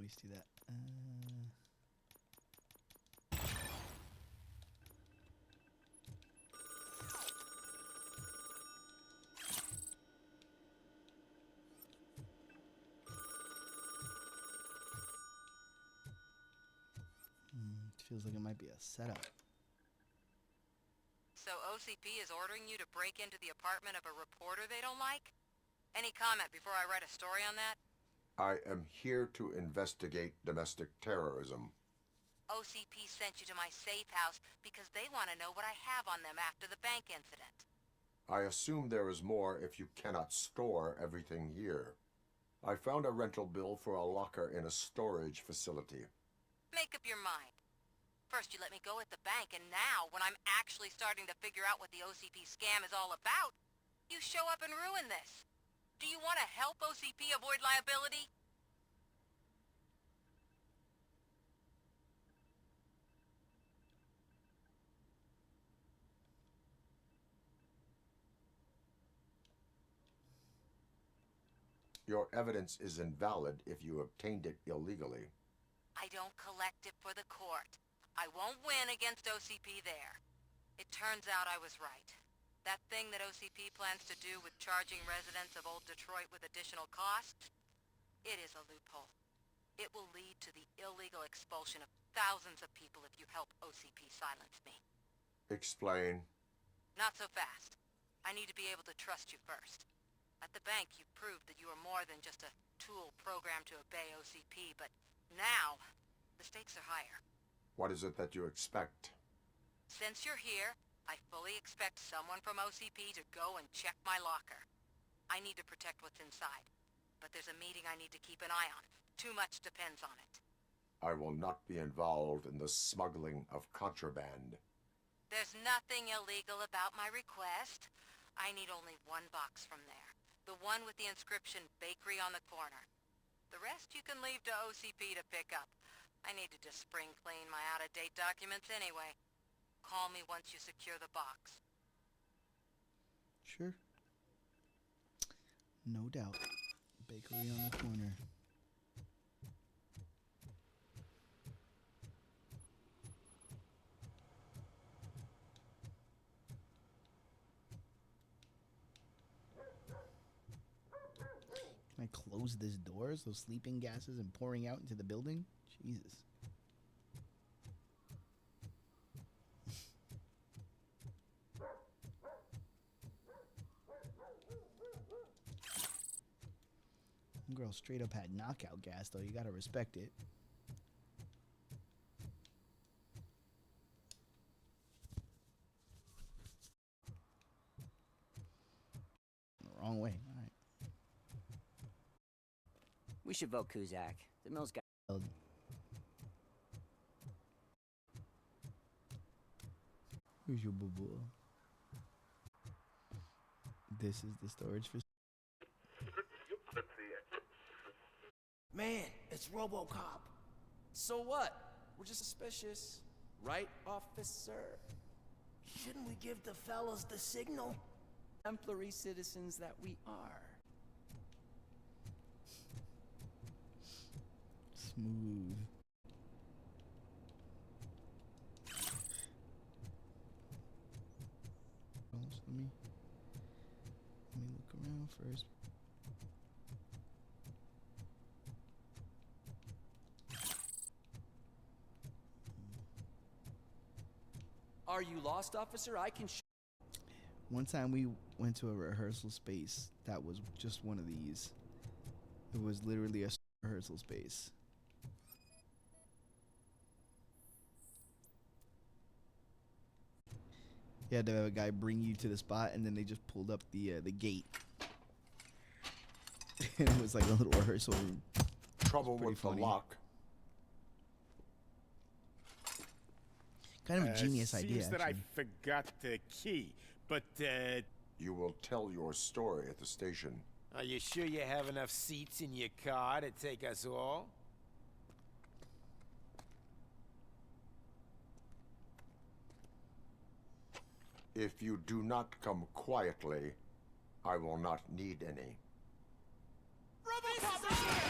always do that. Feels like it might be a setup. So OCP is ordering you to break into the apartment of a reporter they don't like? Any comment before I write a story on that? I am here to investigate domestic terrorism. OCP sent you to my safe house because they want to know what I have on them after the bank incident. I assume there is more if you cannot store everything here. I found a rental bill for a locker in a storage facility. Make up your mind. First you let me go at the bank, and now, when I'm actually starting to figure out what the OCP scam is all about, you show up and ruin this. Do you want to help OCP avoid liability? Your evidence is invalid if you obtained it illegally. I don't collect it for the court. I won't win against OCP there. It turns out I was right. That thing that OCP plans to do with charging residents of Old Detroit with additional costs, it is a loophole. It will lead to the illegal expulsion of thousands of people if you help OCP silence me. Explain. Not so fast. I need to be able to trust you first. At the bank, you proved that you are more than just a tool programmed to obey OCP, but now, the stakes are higher. What is it that you expect? Since you're here, I fully expect someone from OCP to go and check my locker. I need to protect what's inside, but there's a meeting I need to keep an eye on. Too much depends on it. I will not be involved in the smuggling of contraband. There's nothing illegal about my request. I need only one box from there. The one with the inscription Bakery on the corner. The rest you can leave to OCP to pick up. I need to just spring clean my out-of-date documents anyway. Call me once you secure the box. Sure. No doubt. Bakery on the corner. Can I close this door so sleeping gas isn't pouring out into the building? Jesus. Girl straight up had knockout gas, though. You gotta respect it. Wrong way. All right. We should vote Kuzak. The mill's got. Who's your boo-boo? This is the storage facility. Man, it's Robocop. So what? We're just suspicious. Right, officer? Shouldn't we give the fellas the signal? Exemplary citizens that we are. Smooth. Well, let me look around first. Are you lost, officer? I can One time we went to a rehearsal space that was just one of these. It was literally a rehearsal space. You had to have a guy bring you to the spot, and then they just pulled up the gate. And it was like a little rehearsal room. Trouble with funny. the lock. Kind of a genius idea, Seems that I actually. forgot the key, but, You will tell your story at the station. Are you sure you have enough seats in your car to take us all? If you do not come quietly, I will not need any. Robocop is here!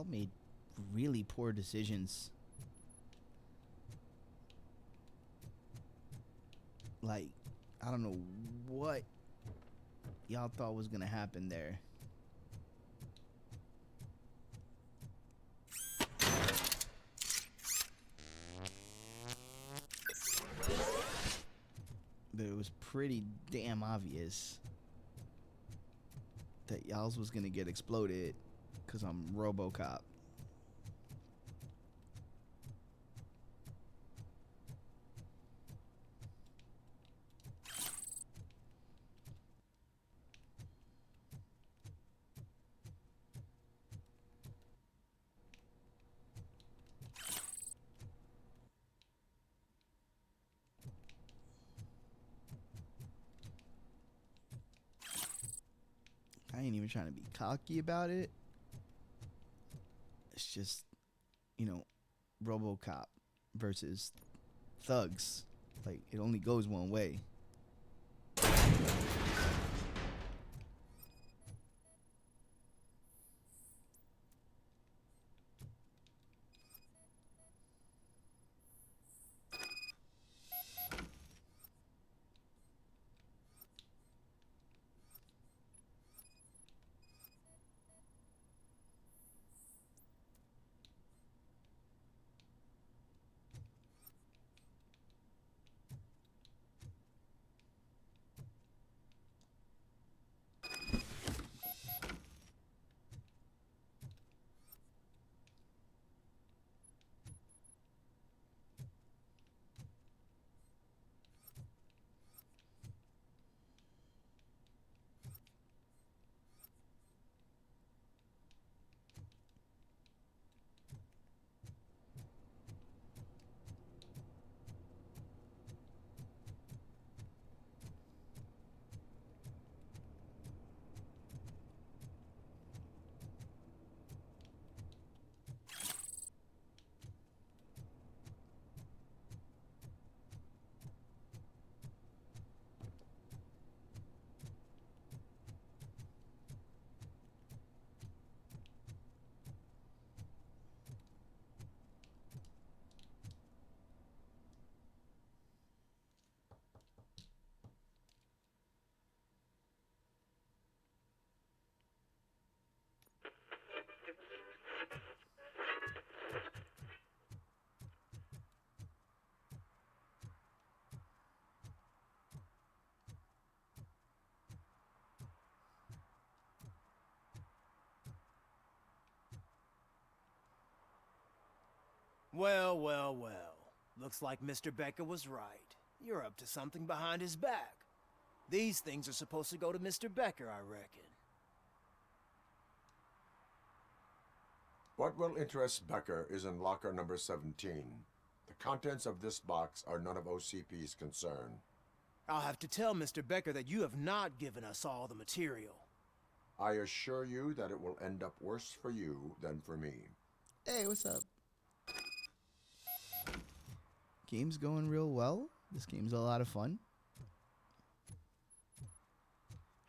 y'all made really poor decisions. Like, I don't know what y'all thought was gonna happen there. But it was pretty damn obvious that y'all's was gonna get exploded because I'm Robocop. I ain't even trying to be cocky about it. It's just, you know, Robocop versus thugs. Like, it only goes one way. Well, well, well. Looks like Mr. Becker was right. You're up to something behind his back. These things are supposed to go to Mr. Becker, I reckon. What will interest Becker is in locker number 17. The contents of this box are none of OCP's concern. I'll have to tell Mr. Becker that you have not given us all the material. I assure you that it will end up worse for you than for me. Hey, what's up? Game's going real well. This game's a lot of fun.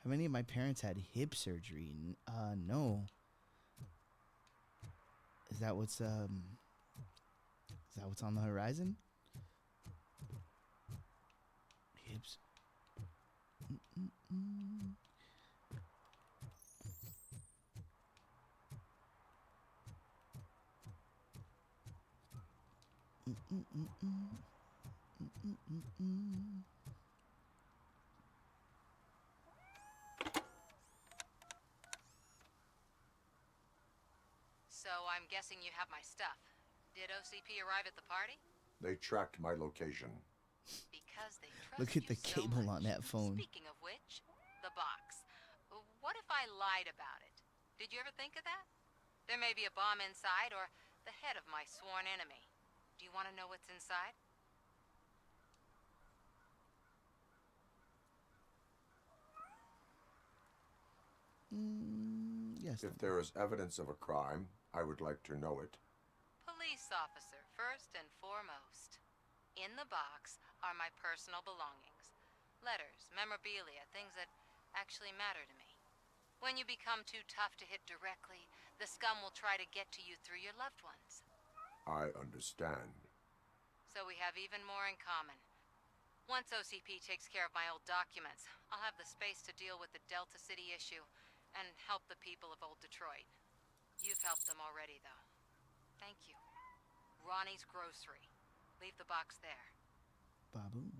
Have any of my parents had hip surgery? No. Is that what's on the horizon? Hips. So I'm guessing you have my stuff. Did OCP arrive at the party? They tracked my location. Because they trust Look at you the so cable much. on that phone. Speaking of which, the box. What if I lied about it? Did you ever think of that? There may be a bomb inside or the head of my sworn enemy. Do you want to know what's inside? Yes. If there is evidence of a crime, I would like to know it. Police officer, first and foremost. In the box are my personal belongings. Letters, memorabilia, things that actually matter to me. When you become too tough to hit directly, The scum will try to get to you through your loved ones. I understand. So we have even more in common. Once OCP takes care of my old documents, I'll have the space to deal with the Delta City issue and help the people of Old Detroit. You've helped them already, though. Thank you. Ronnie's Grocery. Leave the box there. Baboon.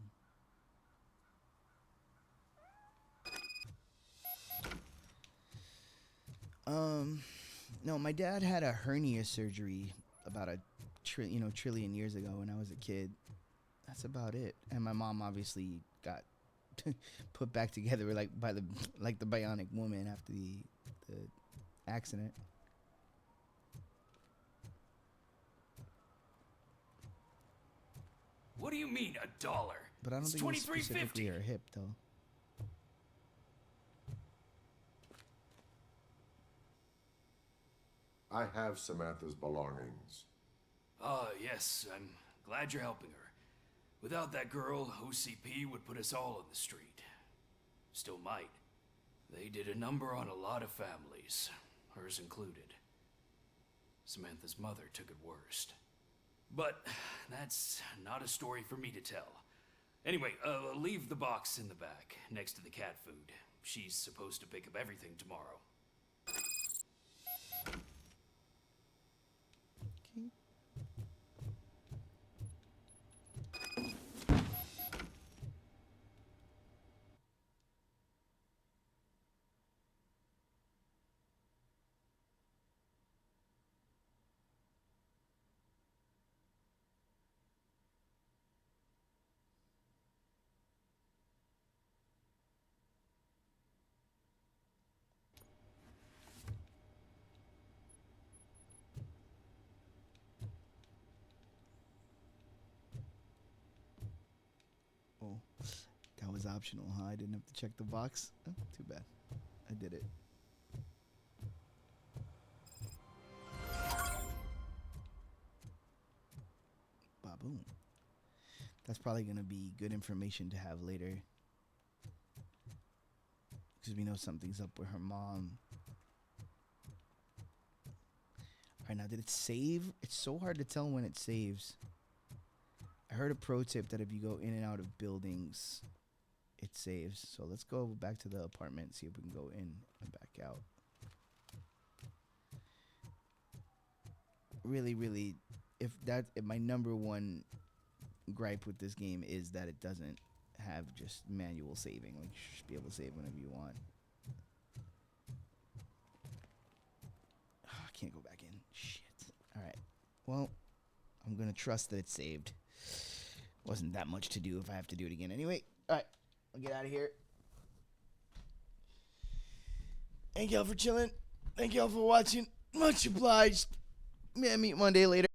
No, my dad had a hernia surgery about a trillion years ago when I was a kid. That's about it. And my mom obviously got put back together by the bionic woman after the accident. What do you mean $1? But I don't It's think it was specifically $23.50. her hip though. I have Samantha's belongings. Ah, yes, I'm glad you're helping her. Without that girl, OCP would put us all in the street. Still might. They did a number on a lot of families, hers included. Samantha's mother took it worst. But that's not a story for me to tell. Anyway, leave the box in the back, next to the cat food. She's supposed to pick up everything tomorrow. Okay. Oh, that was optional, huh? I didn't have to check the box. Oh, too bad. I did it. Baboon. That's probably going to be good information to have later. Because we know something's up with her mom. Alright, now did it save? It's so hard to tell when it saves. I heard a pro tip that if you go in and out of buildings, it saves. So let's go back to the apartment, see if we can go in and back out. Really, if my number one gripe with this game is that it doesn't have just manual saving. Like, you should be able to save whenever you want. I can't go back in. Shit. Alright. Well, I'm gonna trust that it's saved. Wasn't that much to do if I have to do it again anyway. Alright. I'll get out of here. Thank y'all for chilling. Thank y'all for watching. Much obliged. Man, meet one day later.